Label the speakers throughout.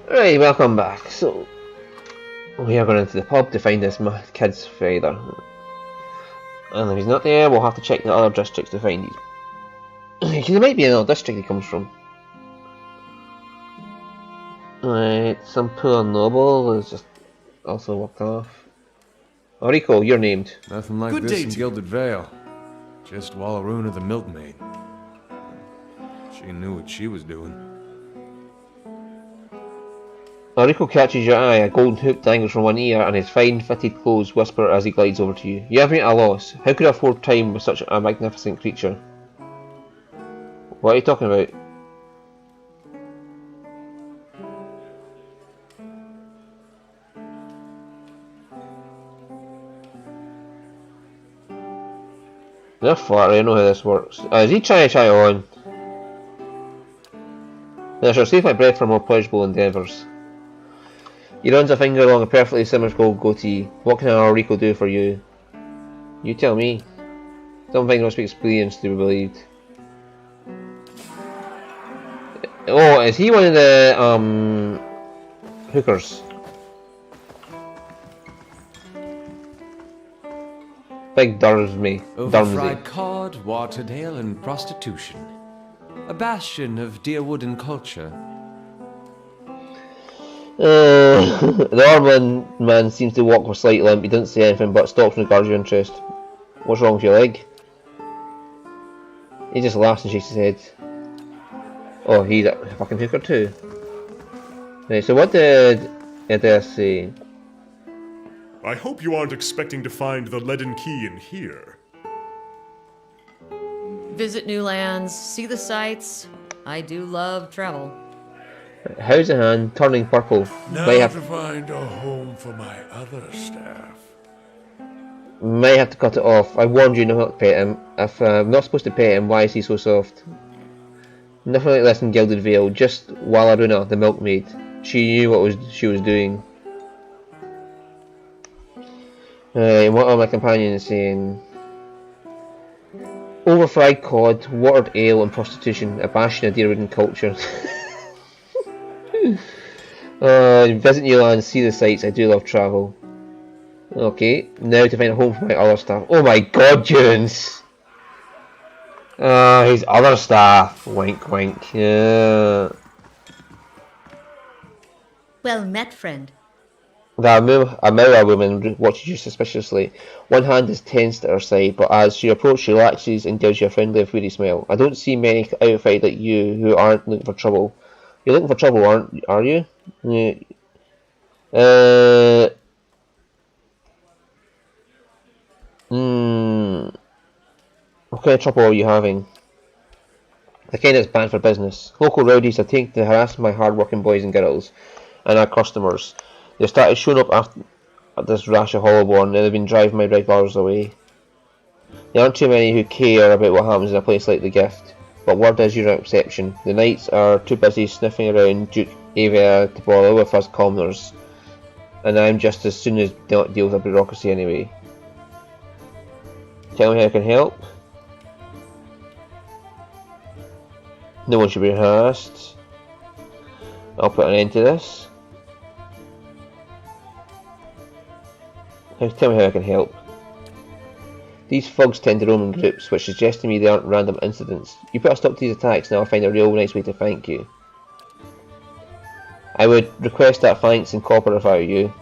Speaker 1: Right, welcome back. So, we are going into the pub to find this kid's father. And if he's not there, we'll have to check the other districts to find him. Because it might be another district he comes from. Right, some poor noble is just also walked off. Oh, Rico, you're named.
Speaker 2: Nothing like
Speaker 3: Good
Speaker 2: this
Speaker 3: day
Speaker 2: in
Speaker 3: to
Speaker 2: Gilded Vale. Just Wallaruna the milkmaid. She knew what she was doing.
Speaker 1: Rico catches your eye, a golden hoop dangles from one ear, and his fine fitted clothes whisper as he glides over to you. You haven't at a loss. How could I afford time with such a magnificent creature? What are you talking about? They're flattery, I know how this works. Is he trying to try on? I shall save my breath for more pleasurable endeavours. He runs a finger along a perfectly symmetrical goatee. What can our Rico do for you? You tell me. Something must be experienced to be believed. Oh, is he one of the hookers? Big Durmsy.
Speaker 3: Overfried cod, watered ale, and prostitution. A bastion of Deerwood culture.
Speaker 1: The Ormond man seems to walk with a slight limp. He doesn't say anything but stops and regards your interest. What's wrong with your leg? He just laughs and shakes his head. Oh, he's a fucking hooker too. Right, so what did Edith say?
Speaker 4: I hope you aren't expecting to find the leaden key in here.
Speaker 5: Visit new lands, see the sights. I do love travel.
Speaker 1: How's the hand turning purple?
Speaker 6: Now
Speaker 1: Might have,
Speaker 6: to find a home for my other staff.
Speaker 1: might have to cut it off. I warned you not to pet him. If I'm not supposed to pet him, why is he so soft? Nothing like this in Gilded Vale. Just Wallaruna, the milkmaid. She knew what she was doing. What are my companions saying? Overfried cod, watered ale, and prostitution. A bastion of Deerwood culture. Visit new lands, see the sights. I do love travel. Okay, now to find a home for my other staff. Oh my god, Jones! His other staff. Wink, wink. Yeah.
Speaker 5: Well met, friend.
Speaker 1: The Amira woman watches you suspiciously. One hand is tensed at her side, but as she approaches, she relaxes and gives you a friendly and weary smile. I don't see many outside like you who aren't looking for trouble. You're looking for trouble, are you? Yeah. What kind of trouble are you having? The kind that's bad for business. Local rowdies have taken to harass my hard-working boys and girls and our customers. They started showing up after this rash of Hollowborn, and they've been driving my regulars away. There aren't too many who care about what happens in a place like the Gift, but word is you're an exception. The knights are too busy sniffing around Duke Avia to bother with us commoners, and I'm just as soon as not deal with the bureaucracy anyway. Tell me how I can help. No one should be harassed. I'll put an end to this. Tell me how I can help. These thugs tend to roam in groups, which suggests to me they aren't random incidents. You put a stop to these attacks and I'll find a real nice way to thank you. I would request that thanks in copper if I were you.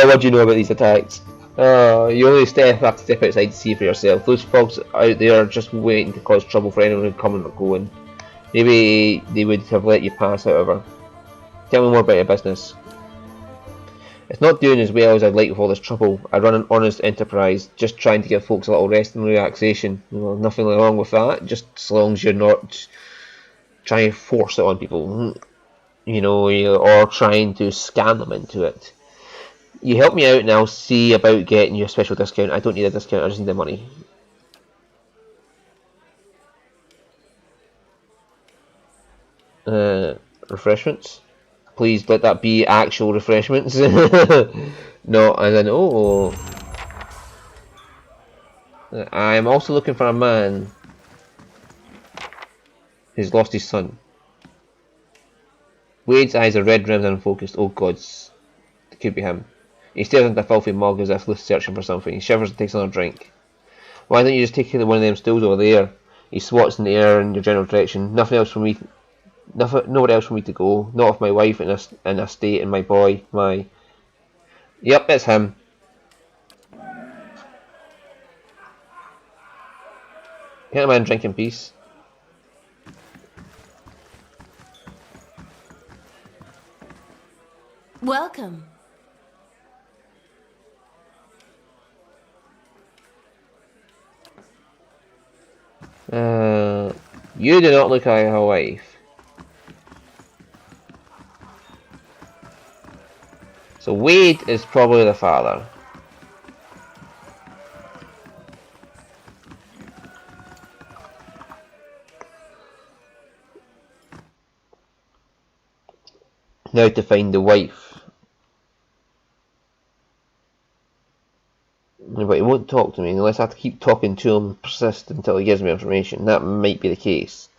Speaker 1: What do you know about these attacks? You only have to step outside to see for yourself. Those thugs out there are just waiting to cause trouble for anyone who come or going. Maybe they would have let you pass, however. Tell me more about your business. It's not doing as well as I'd like with all this trouble. I run an honest enterprise, just trying to give folks a little rest and relaxation. Well, nothing wrong with that, just as long as you're not trying to force it on people, you know, or trying to scam them into it. You help me out and I'll see about getting you a special discount. I don't need a discount, I just need the money. Refreshments? Please let that be actual refreshments. No, and then I am also looking for a man who's lost his son. Wade's eyes are red rimmed and unfocused. Oh gods. It could be him. He stares into a filthy mug as if searching for something. He shivers and takes another drink. Why don't you just take one of them stools over there? He swats in the air in your general direction. Nowhere else for me to go. Not with my wife in a state and my boy. Yep, it's him. Can't a man drink in peace?
Speaker 7: Welcome.
Speaker 1: You do not look like her wife. So Wade is probably the father. Now to find the wife. But he won't talk to me unless I have to keep talking to him and persist until he gives me information. That might be the case.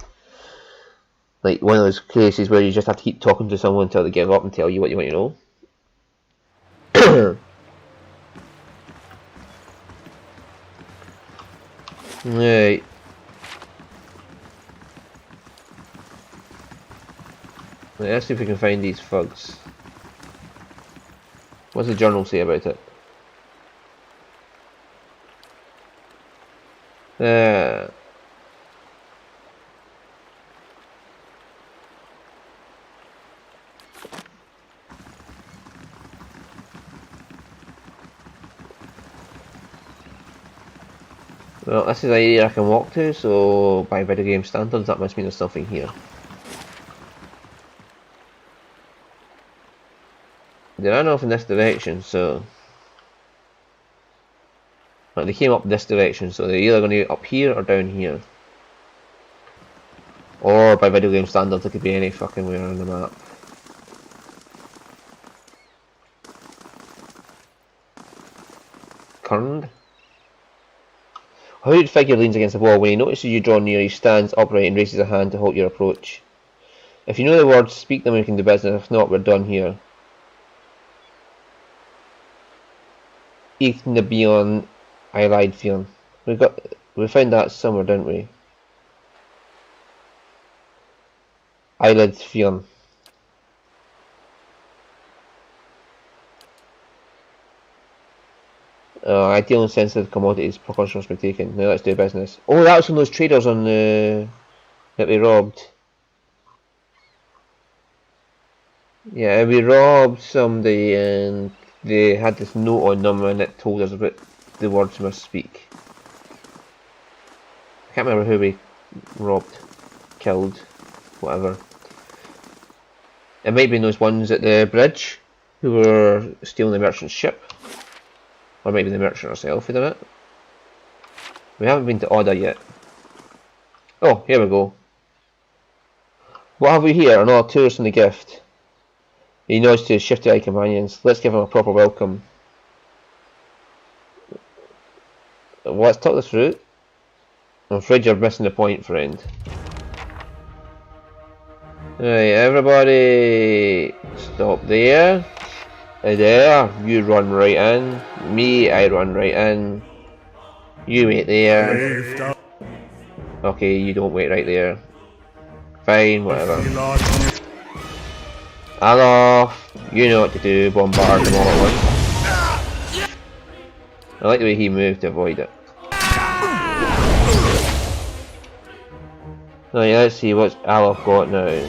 Speaker 1: Like one of those cases where you just have to keep talking to someone until they give up and tell you what you want to know. Right. Let's see if we can find these thugs. What's the journal say about it? Well, this is an area I can walk to, so by video game standards that must mean there's something here. They ran off in this direction, so... Like, they came up this direction, so they're either going to be up here or down here. Or by video game standards, it could be any fucking way around the map. Kurned? A hooded figure leans against the wall. When he notices you draw near, he stands upright and raises a hand to halt your approach. If you know the words, speak them and we can do business. If not, we're done here. Ethan the Beyond, I lied Fionn. We found that somewhere, didn't we? Eyelid Fionn. Ideal and sensitive commodities, precaution must be taken. Now let's do business. Oh, that was from those traders on the that we robbed. Yeah, we robbed somebody and they had this note on them and it told us about the words we must speak. I can't remember who we robbed, killed, whatever. It might be those ones at the bridge who were stealing the merchant's ship. Or maybe the merchant herself who did it. We haven't been to Oda yet. Oh, here we go. What have we here? Another tourist and a gift. He nods to his shifty-eyed companions. Let's give him a proper welcome. Let's talk this through. I'm afraid you're missing the point, friend. Right, everybody stop there. There, you run right in. Me, I run right in. You wait there. Okay, you don't wait right there. Fine, whatever. Alof, you know what to do, bombard them all at once. I like the way he moved to avoid it. Now yeah, let's see what's Alof got now.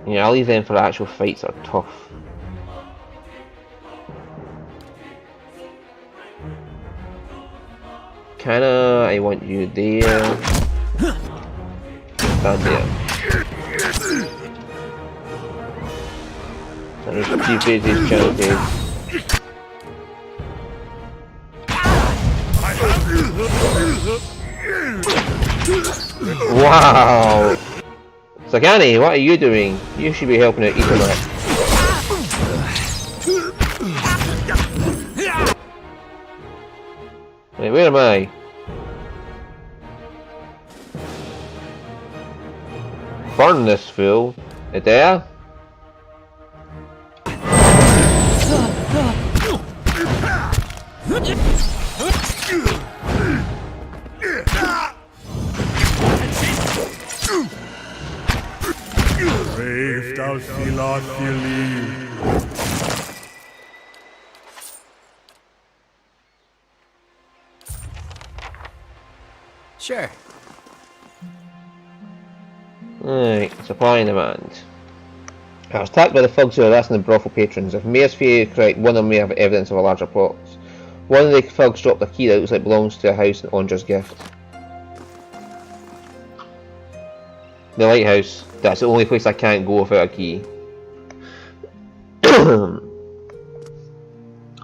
Speaker 1: Yeah, I'll leave them for actual fights that are tough. Kinda, I want you there. Stand there. And there's a few phases, channel phase. Wow! Sagani, what are you doing? You should be helping out Ethernet. Wait, where am I? Burn this fool. There?
Speaker 4: Brave thou Thilot Thili.
Speaker 3: Sure.
Speaker 1: Right, supply and demand. I was attacked by the thugs who are harassing the brothel patrons. If Mayor's theory is correct, one of them may have evidence of a larger plot. One of the thugs dropped a key that looks like it belongs to a house in Ondra's gift. The lighthouse. That's the only place I can't go without a key.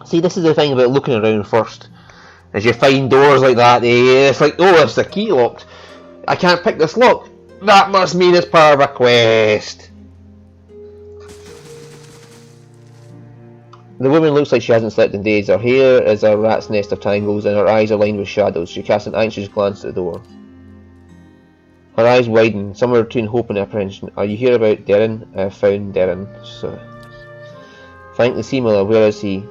Speaker 1: See, this is the thing about looking around first. As you find doors like that, it's like, oh, it's the key locked. I can't pick this lock. That must mean it's part of a quest. The woman looks like she hasn't slept in days. Her hair is a rat's nest of tangles and her eyes are lined with shadows. She casts an anxious glance at the door. Her eyes widen, somewhere between hope and apprehension. Are you here about Darren? I have found Darren. So, thank the Seamiller. Where is he?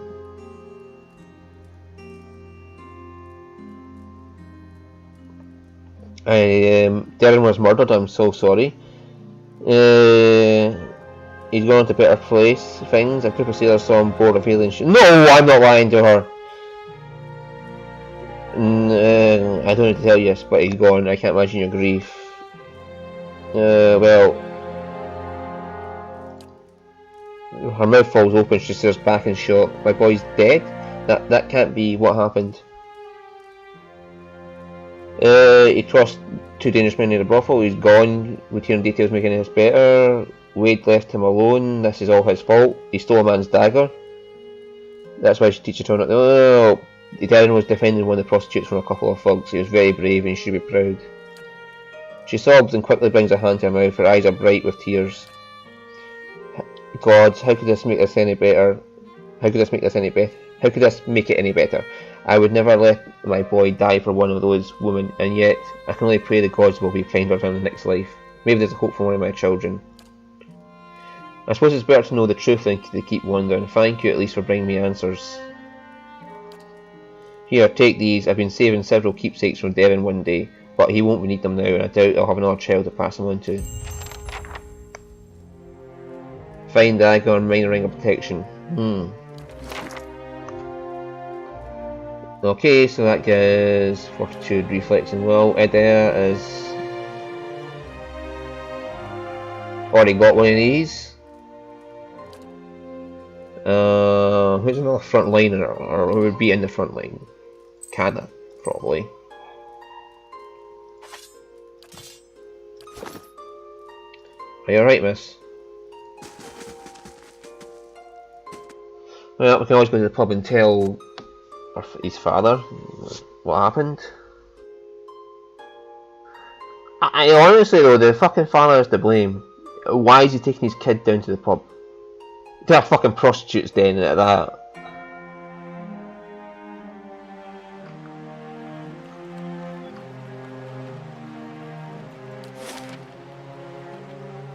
Speaker 1: Darren was murdered. I'm so sorry. He's gone to better place. Things. A group of sailors saw him board of alien ship. No, I'm not lying to her. I don't need to tell you this, but he's gone. I can't imagine your grief. Well, her mouth falls open. She stares back in shock. My boy's dead? That can't be what happened. He crossed two dangerous men near the brothel. He's gone. Routine details make any else better. Wade left him alone. This is all his fault. He stole a man's dagger. That's why she teaches her not to. Oh, Darren was defending one of the prostitutes from a couple of thugs. He was very brave and she should be proud. She sobs and quickly brings her hand to her mouth. Her eyes are bright with tears. God, how could this make this any better? How could this make this any better? How could this make it any better? I would never let my boy die for one of those women, and yet I can only pray the gods will be kinder for him in the next life. Maybe there's a hope for one of my children. I suppose it's better to know the truth than to keep wondering. Thank you at least for bringing me answers. Here, take these. I've been saving several keepsakes from Darren one day, but he won't need them now, and I doubt I'll have another child to pass them on to. Fine dagger and minor ring of protection. Okay, so that gives fortitude, reflex, and will. Edea is already got one of these. Who's another front line, or who would be in the front line? Kana, probably. Are you alright, miss? Well, we can always go to the pub and tell his father what happened. I honestly though, the fucking father is to blame. Why is he taking his kid down to the pub? There are fucking prostitutes down at that.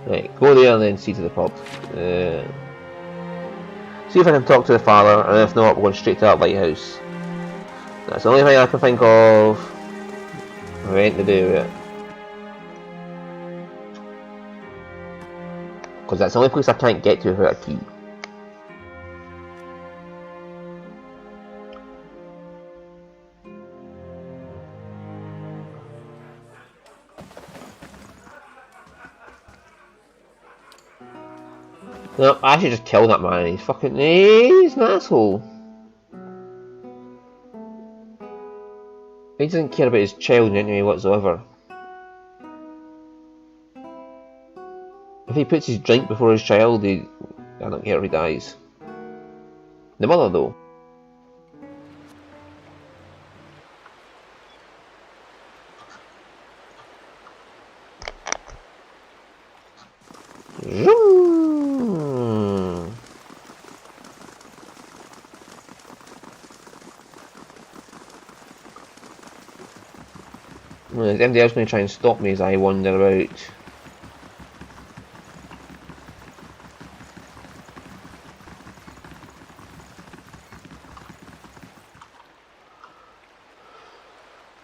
Speaker 1: Right, go there and then see to the pub. See if I can talk to the father, and if not, we're going straight to that lighthouse. That's the only thing I can think of to do with it. Because that's the only place I can't get to without a key. No, I should just kill that man. He's fucking. He's an asshole. He doesn't care about his child in any way whatsoever. If he puts his drink before his child, I don't care if he dies. The mother, though. Well, is anybody else going to try and stop me as I wander about?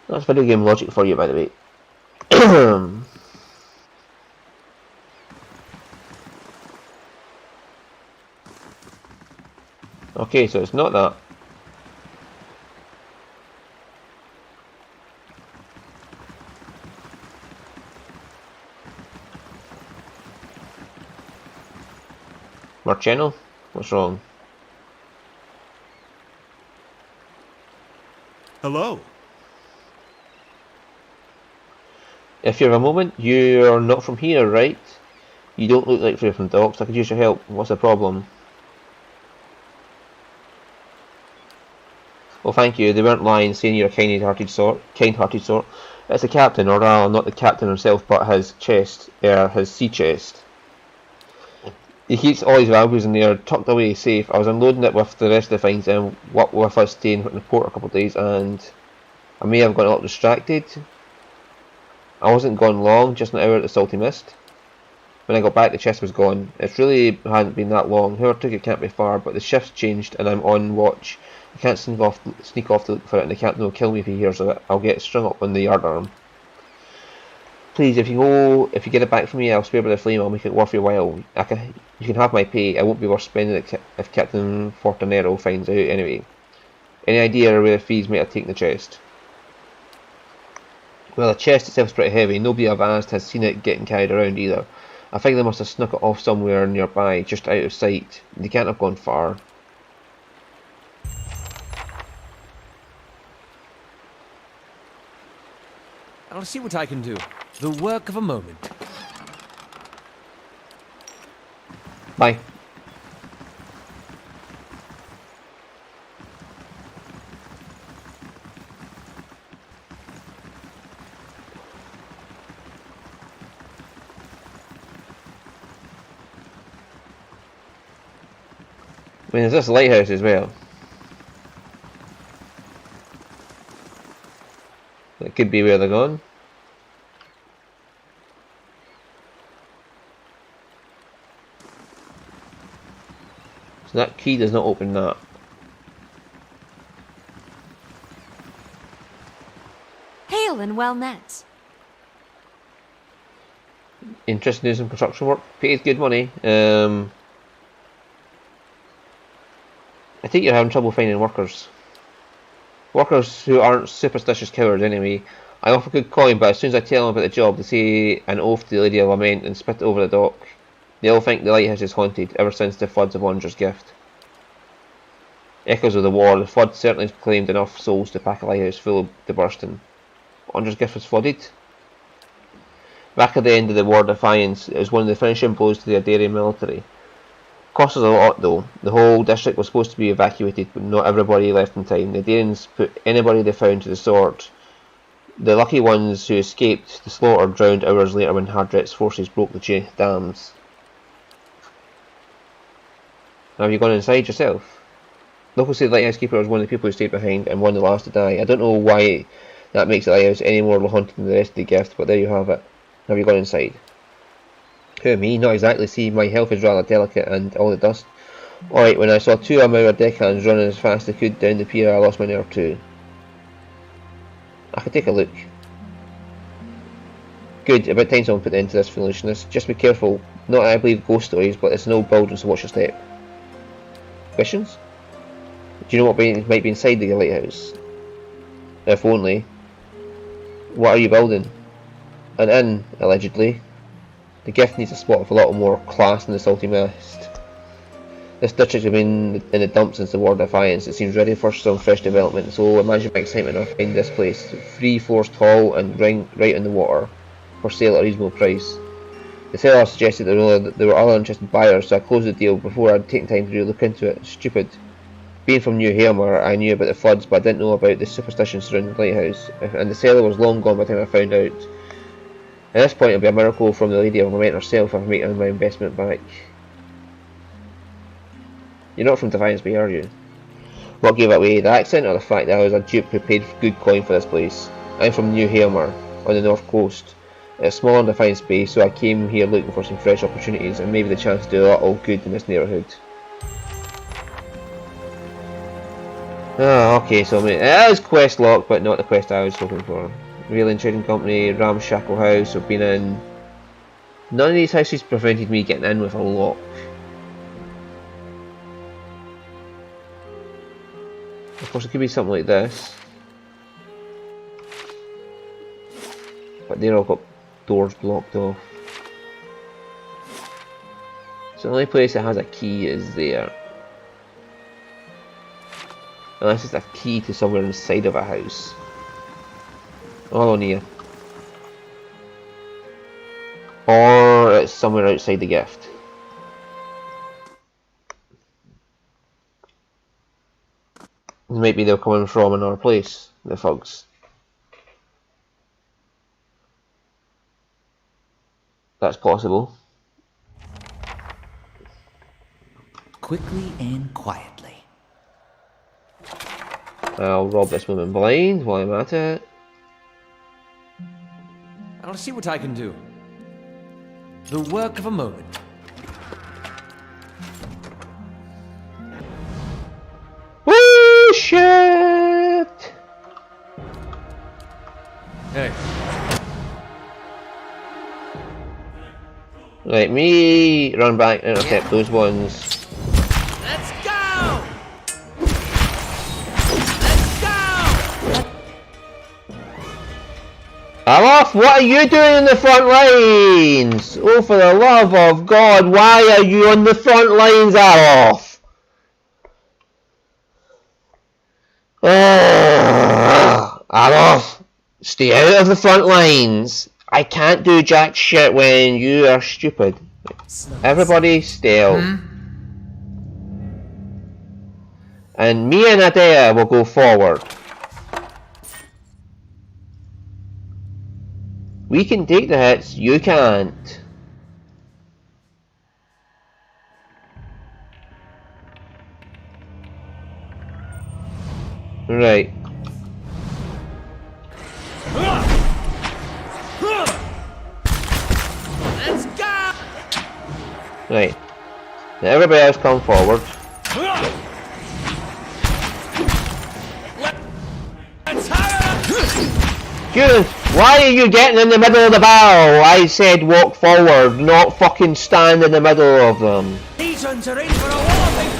Speaker 1: That's video game logic for you, by the way. Okay, so it's not that. Marciano? What's wrong?
Speaker 4: Hello.
Speaker 1: If you have a moment, you're not from here, right? You don't look like you're from Docks. I could use your help. What's the problem? Well, thank you. They weren't lying, saying you're a kind-hearted sort. It's the captain, or rather, not the captain himself, but his chest, his sea chest. He keeps all his valuables in there, tucked away safe. I was unloading it with the rest of the finds, and what with us staying in the port a couple of days, and I may have got a little distracted. I wasn't gone long, just an hour at the Salty Mist. When I got back, the chest was gone. It really hadn't been that long. Whoever took it can't be far, but the shift's changed, and I'm on watch. I can't sneak off to look for it, and the captain will kill me if he hears of it. I'll get strung up on the yardarm. Please, if you get it back from me, I'll spare by the flame. I'll make it worth your while. You can have my pay. I won't be worth spending it if Captain Fortanero finds out anyway. Any idea where the fees might have taken the chest? Well, the chest itself is pretty heavy. Nobody I've asked has seen it getting carried around either. I think they must have snuck it off somewhere nearby, just out of sight. They can't have gone far.
Speaker 3: I'll see what I can do. The work of a moment.
Speaker 1: Bye. I mean, there's this lighthouse as well. That could be where they're going. So that key does not open that.
Speaker 7: Hail and well met.
Speaker 1: Interested in some construction work. Pays good money. I think you're having trouble finding workers. Workers who aren't superstitious cowards anyway. I offer good coin, but as soon as I tell them about the job, they say an oath to the Lady of Lament and spit it over the dock. They all think the lighthouse is haunted, ever since the floods of Wander's Gift. Echoes of the war, the flood certainly claimed enough souls to pack a lighthouse full to bursting. Wander's Gift was flooded? Back at the end of the War of Defiance, it was one of the finishing blows to the Adarian military. Cost us a lot though. The whole district was supposed to be evacuated, but not everybody left in time. The Adarians put anybody they found to the sword. The lucky ones who escaped the slaughter drowned hours later when Hardret's forces broke the dams. Now have you gone inside yourself? Locals say the lighthouse keeper was one of the people who stayed behind and one of the last to die. I don't know why that makes the lighthouse any more haunted than the rest of the gift, but there you have it. Have you gone inside? Who, me? Not exactly. See, my health is rather delicate and all the dust. Alright, when I saw two of our deckhands running as fast as they could down the pier, I lost my nerve too. I could take a look. Good, about time someone put an end to this foolishness. Just be careful. Not that I believe ghost stories, but it's an old building, so watch your step. Questions? Do you know what might be inside the lighthouse? If only. What are you building? An inn, allegedly. The gift needs a spot with a lot more class than the Salty Mist. This district has been in the dumps since the War of Defiance. It seems ready for some fresh development, so imagine my excitement of finding this place. 3 floors tall and right in the water. For sale at a reasonable price. The seller suggested that there were other interested buyers, so I closed the deal before I'd taken time to really look into it. Stupid. Being from New Hamer, I knew about the floods, but I didn't know about the superstition surrounding the lighthouse, and the seller was long gone by the time I found out. At this point, it'll be a miracle from the Lady of Lament herself if I make my investment back. You're not from Defiance Bay, are you? What gave it away, the accent or the fact that I was a dupe who paid good coin for this place? I'm from New Hamer. on the north coast. It's a small and defined space, so I came here looking for some fresh opportunities and maybe the chance to do a little good in this neighbourhood. Ah, okay, so it is quest locked, but not the quest I was looking for. Raylan Trading Company, Ramshackle House, I've been in. None of these houses prevented me getting in with a lock. Of course, it could be something like this. But they're all got doors blocked off. So the only place that has a key is there. Unless it's a key to somewhere inside of a house. Or near. Or it's somewhere outside the gift. Maybe they're coming from another place, the thugs. That's possible.
Speaker 8: Quickly and quietly.
Speaker 1: I'll rob this woman blind while I'm at it.
Speaker 3: I'll see what I can do. The work of a moment.
Speaker 1: Woo, shit!
Speaker 3: Hey,
Speaker 1: Right, me run back and intercept those ones.
Speaker 8: Let's go! Let's go!
Speaker 1: Alof, what are you doing in the front lines? Oh, for the love of God, why are you on the front lines, Alof? Alof, stay out of the front lines. I can't do jack shit when you are stupid. Everybody still. And me and Adea will go forward. We can take the hits, you can't. Right.
Speaker 8: Let's go!
Speaker 1: Right. Now everybody else come forward.
Speaker 8: Let's hire!
Speaker 1: Students, why are you getting in the middle of the battle? I said walk forward, not fucking stand in the middle of them.
Speaker 8: These ones are in for a walloping!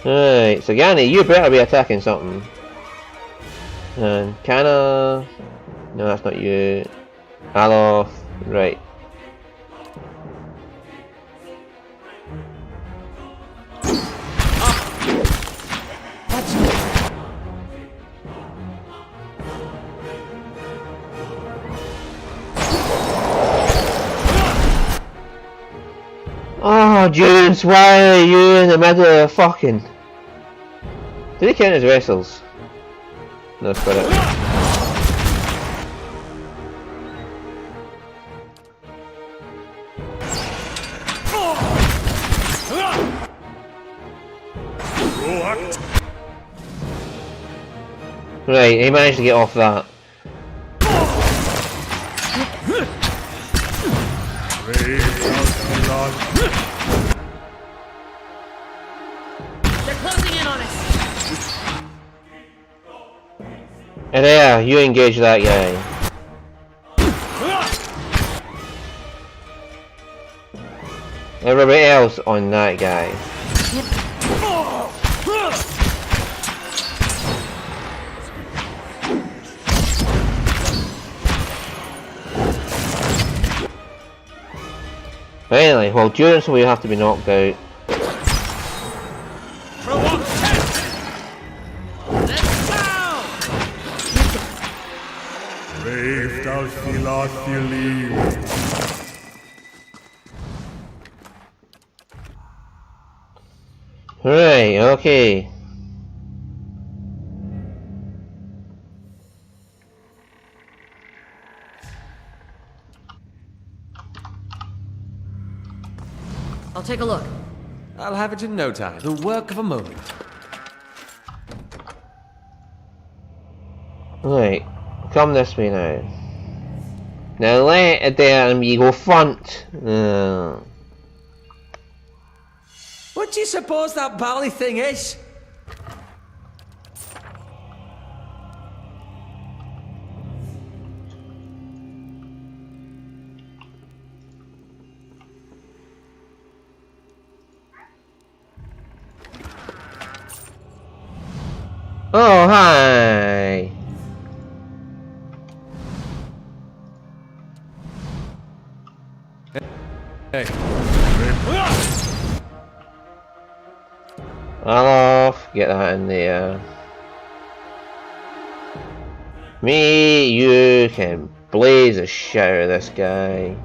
Speaker 1: Right, so Yanni, you better be attacking something. And Kana... No, that's not you. Alof, right. Oh, Junes, why are you in the middle of fucking... Do they count as wrestles? No, split it. Right, he managed to get off that.
Speaker 5: They're closing in on us.
Speaker 1: And there, you engage that guy. Everybody else on that guy. But anyway, well, Durance will have to be knocked out. Right, okay.
Speaker 5: I'll take a look.
Speaker 3: I'll have it in no time. The work of a moment.
Speaker 1: Right, come this way now. Now let Adair and me go front.
Speaker 8: What do you suppose that bally thing is?
Speaker 1: Oh, hi!
Speaker 3: Hey.
Speaker 1: Off, get that in there. Me, you can blaze the shit out of this guy.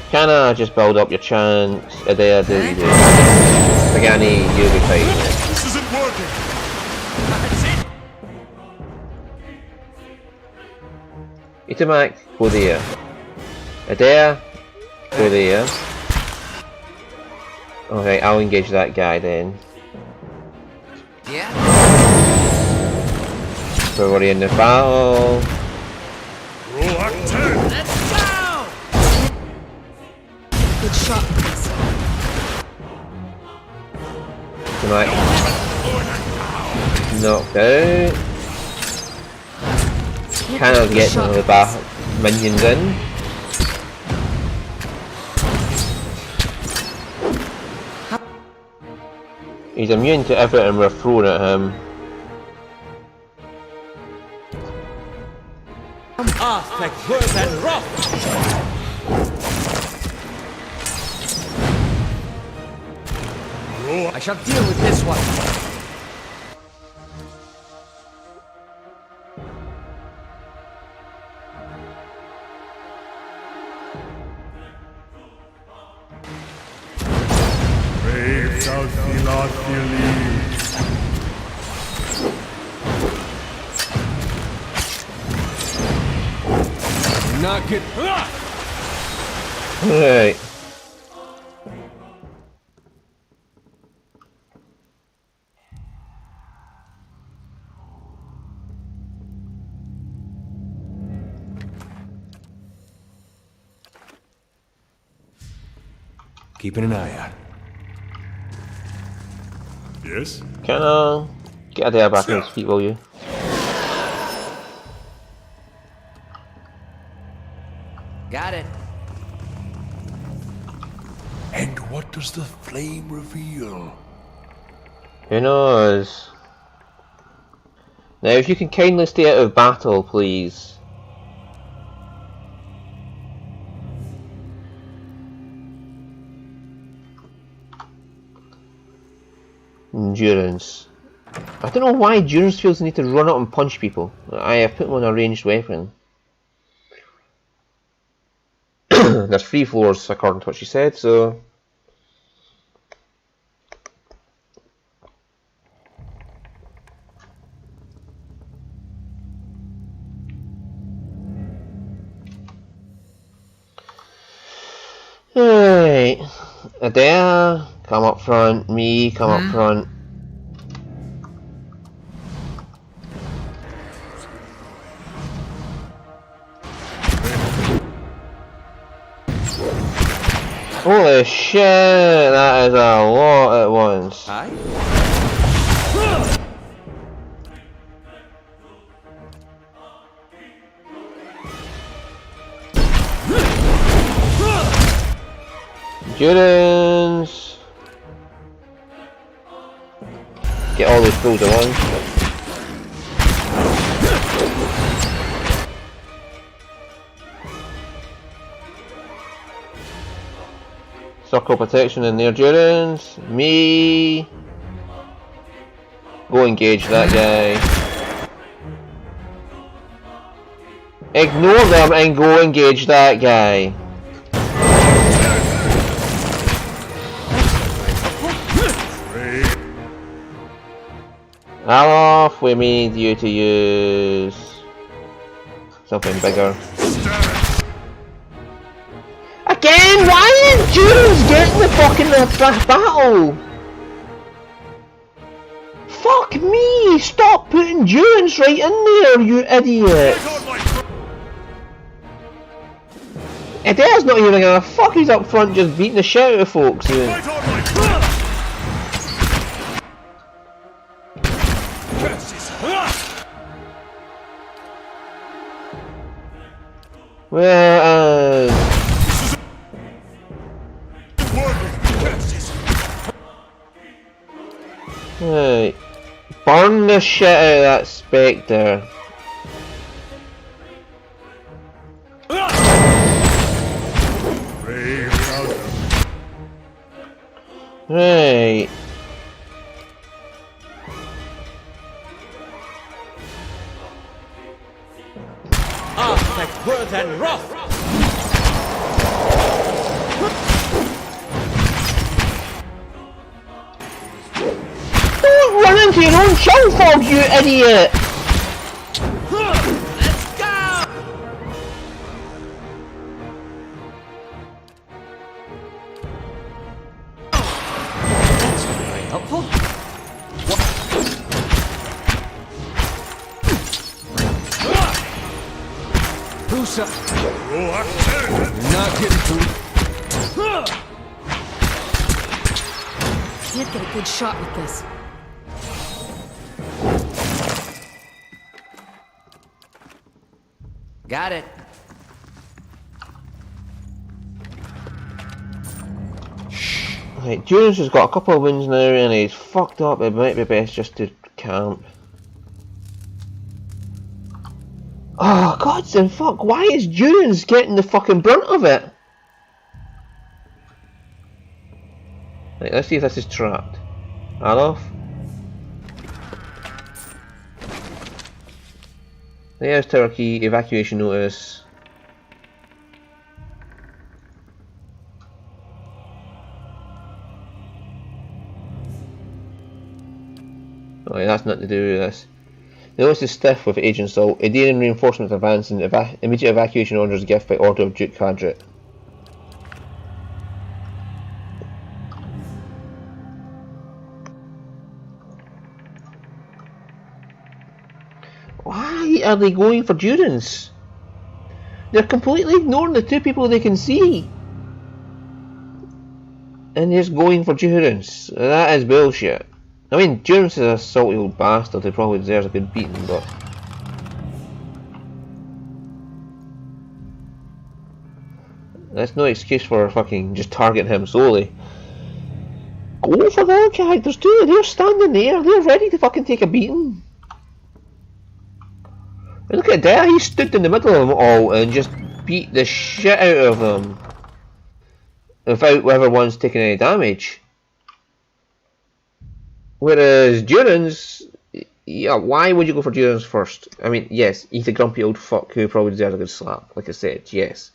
Speaker 1: Kinda just build up your chance. Adair, do you do? Pagani, you'll be fighting it.
Speaker 4: This isn't working!
Speaker 1: Itamak, go there. Adair, go there. Okay, I'll engage that guy then.
Speaker 8: Yeah?
Speaker 1: We're already in the battle.
Speaker 4: Roll Act 10!
Speaker 8: Let's go!
Speaker 7: Good shot, please.
Speaker 1: Itamak, knocked out. Kind of get some of the minions in. He's immune to everything we're throwing at him.
Speaker 8: Off like worth and rough! I shall deal with this one.
Speaker 4: Brave thou not believe.
Speaker 3: Knock it.
Speaker 1: Right.
Speaker 3: Keeping an eye out.
Speaker 4: Yes?
Speaker 1: Kinda get Adair back on his feet, will you?
Speaker 8: Got it.
Speaker 6: And what does the flame reveal?
Speaker 1: Who knows? Now, if you can kindly stay out of battle, please. Endurance. I don't know why endurance feels the need to run out and punch people. I have put him on a ranged weapon. There's 3 floors according to what she said, so... Alright, Adair, come up front, me, come up front. Holy shit, that is a lot at once.
Speaker 3: Aye?
Speaker 1: Endurance. Get all those fools at once. Circle protection and the endurance. Me. Go engage that guy. Ignore them and go engage that guy. Alof, we need you to use something bigger. I Again? Why is Jules getting the fucking battle? Fuck me! Stop putting Durance right in there, you idiot! Adair's not even gonna fuck, he's up front just beating the shit out of folks. Right. Burn the shit out of that Spectre. Right.
Speaker 8: Architect Worth and Roth!
Speaker 1: Don't run into your own shell fog, you idiot!
Speaker 8: Let's go! That's very helpful. Who's up? Not getting through.
Speaker 7: Can't get a good shot with this.
Speaker 8: Got it.
Speaker 1: Right, Durance has got a couple of wins now and he's fucked up. It might be best just to camp. Oh, gods and fuck, why is Durance getting the fucking brunt of it? Right, let's see if this is trapped. Alof? There's tower key, evacuation notice. Oh yeah, that's nothing to do with this. The notice is stiff with agent assault. Adarian reinforcements advance and immediate evacuation orders gift by order of Duke Cadret. Why are they going for Durance? They're completely ignoring the two people they can see. And just going for Durance. That is bullshit. I mean, Durance is a salty old bastard who probably deserves a good beating, but... that's no excuse for fucking just targeting him solely. Go for the other characters too, they're standing there, they're ready to fucking take a beating. And look at that, he stood in the middle of them all and just beat the shit out of them. Without whoever one's taking any damage. Whereas Durance, yeah, why would you go for Durance first? I mean, yes, he's a grumpy old fuck who probably deserves a good slap, like I said, yes.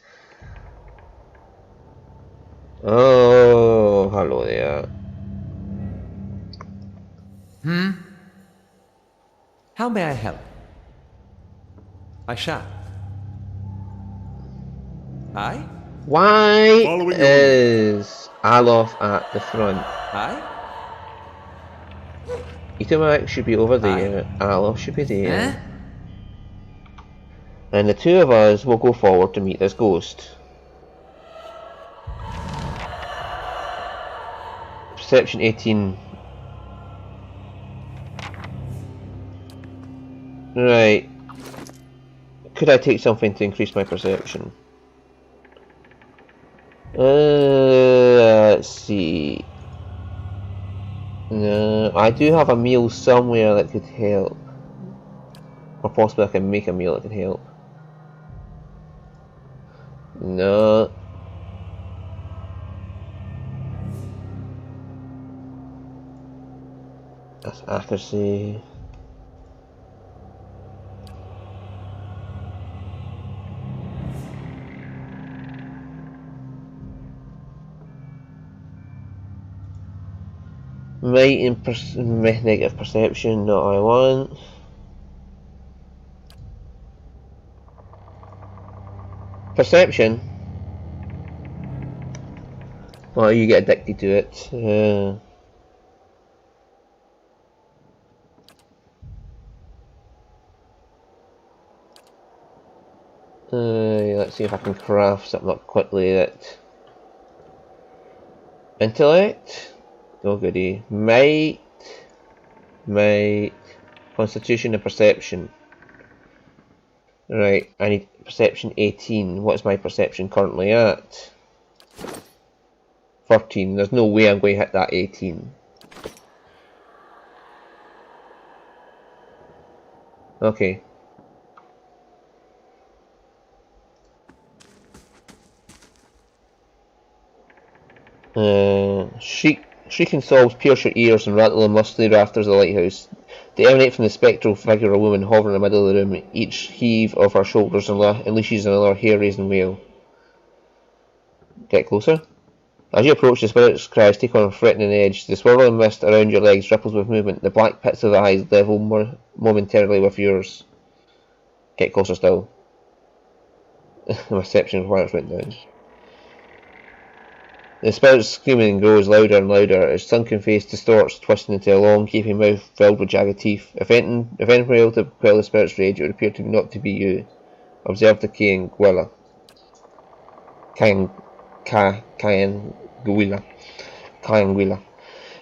Speaker 1: Oh, hello there.
Speaker 3: How may I help? I shall. Aye?
Speaker 1: Why
Speaker 4: Following
Speaker 1: is Alof at the front?
Speaker 3: Aye?
Speaker 1: Itomak should be over there, Alof should be there.
Speaker 8: Huh?
Speaker 1: And the two of us will go forward to meet this ghost. Perception 18. Right. Could I take something to increase my perception? Let's see. No, I do have a meal somewhere that could help. Or possibly I can make a meal that could help. No. That's accuracy. Might and negative perception, not what I want. Perception. Well, you get addicted to it. Let's see if I can craft something up quickly. That intellect, oh goody, might, constitution and perception. Right, I need perception 18. What is my perception currently at? 13. There's no way I'm going to hit that 18. Okay. Shrieking sobs pierce your ears and rattle the musty rafters of the lighthouse. They emanate from the spectral figure of a woman hovering in the middle of the room. Each heave of her shoulders unleashes another hair-raising wail. Get closer. As you approach, the spirit's cries take on a threatening edge. The swirling mist around your legs ripples with movement. The black pits of the eyes level momentarily with yours. Get closer still. The perception requirements went down. The spirit's screaming grows louder and louder. Its sunken face distorts, twisting into a long, gaping mouth filled with jagged teeth. If anything were able to quell the spirit's rage, it would appear to not to be you. Observe the Kayanguila.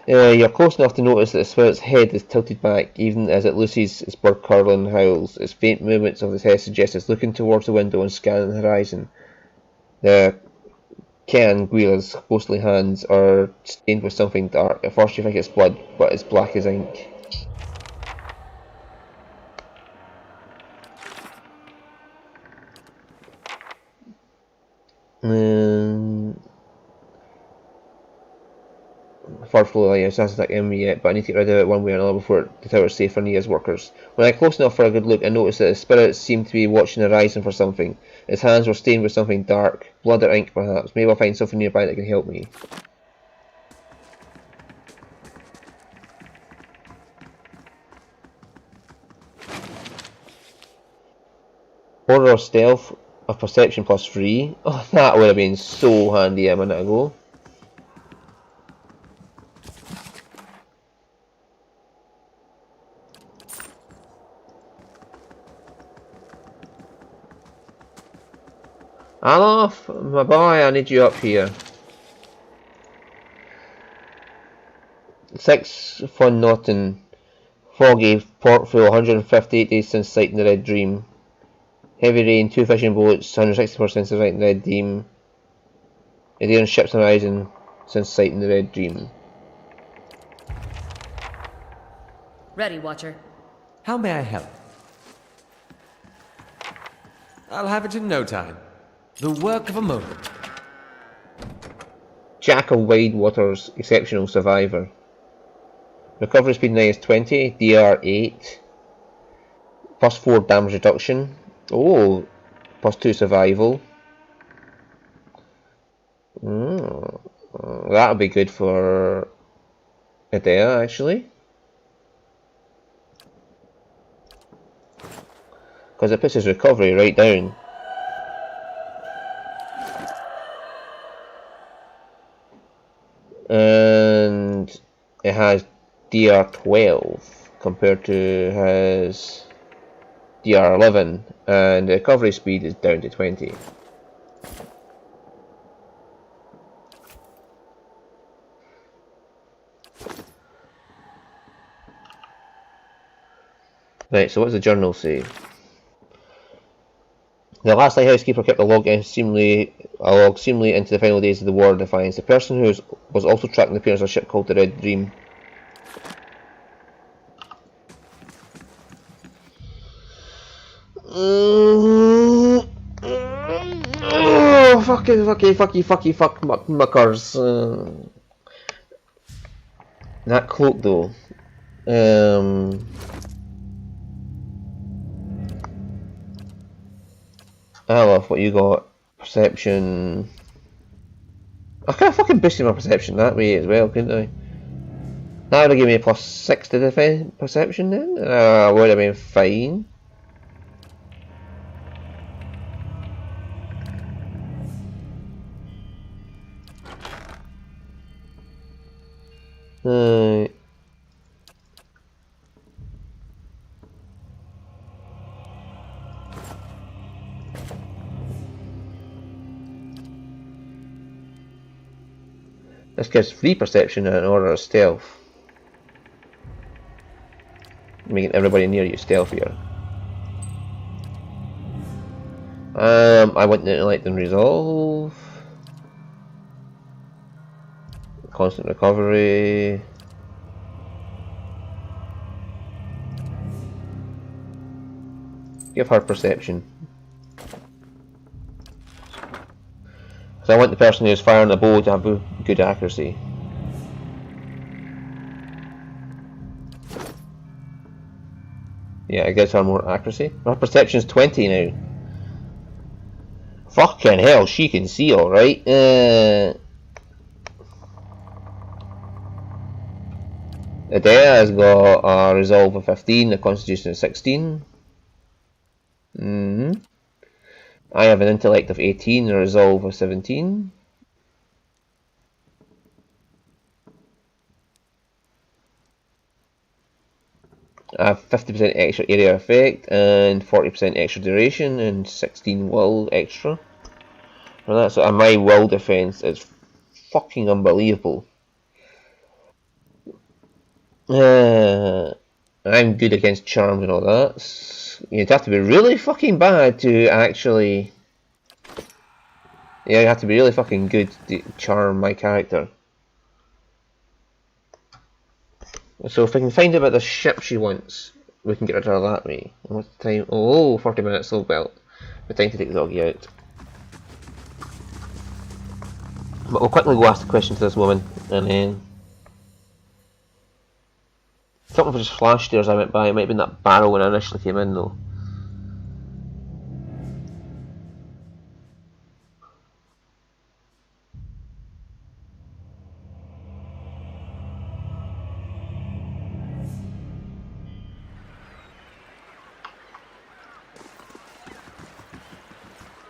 Speaker 1: You're close enough to notice that the spirit's head is tilted back, even as it looses its bird-curling howls. Its faint movements of the head suggest it's looking towards the window and scanning the horizon. The Kayanguila's ghostly hands are stained with something dark. At first you think it's blood, but it's black as ink. Third floor, it hasn't attacked me yet, but I need to get rid of it one way or another before the tower's safe for Nia's workers. When I got close enough for a good look, I noticed that the spirit seemed to be watching the horizon for something. Its hands were stained with something dark, blood or ink perhaps. Maybe I'll find something nearby that can help me. Order of stealth of perception +3. Oh, that would have been so handy a minute ago. Alof, my boy, I need you up here. 6 Von Noten. Foggy, port full, 158 days since sighting the Red Dream. Heavy rain, 2 fishing boats, 160% since sighting the Red Dream. Adherent ships horizon since sighting the Red Dream.
Speaker 5: Ready, Watcher.
Speaker 3: How may I help? I'll have it in no time. The work of a moment.
Speaker 1: Jack of Widewaters, exceptional survivor. Recovery speed -20, DR 8. +4 damage reduction. Oh, +2 survival. That'll be good for Edea actually. Because it puts his recovery right down. And it has DR 12 compared to his DR 11, and the recovery speed is down to 20. Right, so what does the journal say? The last lighthouse keeper kept a log seemingly into the final days of the War of Defiance. The person who was also tracking the appearance of a ship called the Red Dream. Oh, fuck muckers. That cloak though. I love what you got. Perception. I could have fucking boosted my perception that way as well, couldn't I? That would have given me a +6 to defend perception then. I would have been fine. This gives free perception and an order of stealth, making everybody near you stealthier. I want intellect and resolve. Constant recovery. Give her perception. So I want the person who's firing a bow to have good accuracy. Yeah, it gives her more accuracy. Her perception's 20 now. Fucking hell, she can see alright. Adea has got a resolve of 15, a constitution of 16. I have an intellect of 18, a resolve of 17. I have 50% extra area effect and 40% extra duration and 16 will extra. And that's my will defense is fucking unbelievable. I'm good against charms and all that. You'd have to be really fucking bad to actually... Yeah, you have to be really fucking good to charm my character. So if I can find out about the ship she wants, we can get rid of her that way. And what's the time? Oh, 40 minutes, so well. The time to take the doggy out. But we'll quickly go ask the question to this woman, and then... Something just flashed there as I went by. It might have been that barrel when I initially came in though.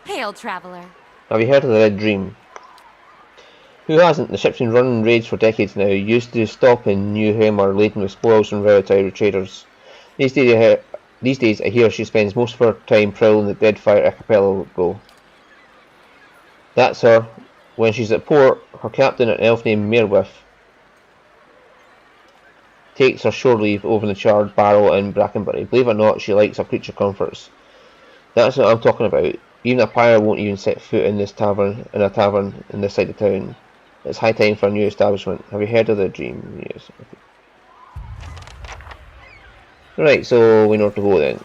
Speaker 7: Hail, traveler.
Speaker 1: Have you heard of the Red Dream? Who hasn't? The ship's been running raids for decades now, used to stop in New Hammer laden with spoils from volatile traders. These days I hear she spends most of her time prowling the Deadfire archipelago. That's her. When she's at port, her captain, an elf named Merwith, takes her shore leave over the charred barrow in Brackenbury. Believe it or not, she likes her creature comforts. That's what I'm talking about. Even a pirate won't even set foot in a tavern in this side of town. It's high time for a new establishment. Have you heard of the Dream? Yes. Okay. Right, so we know where to go then.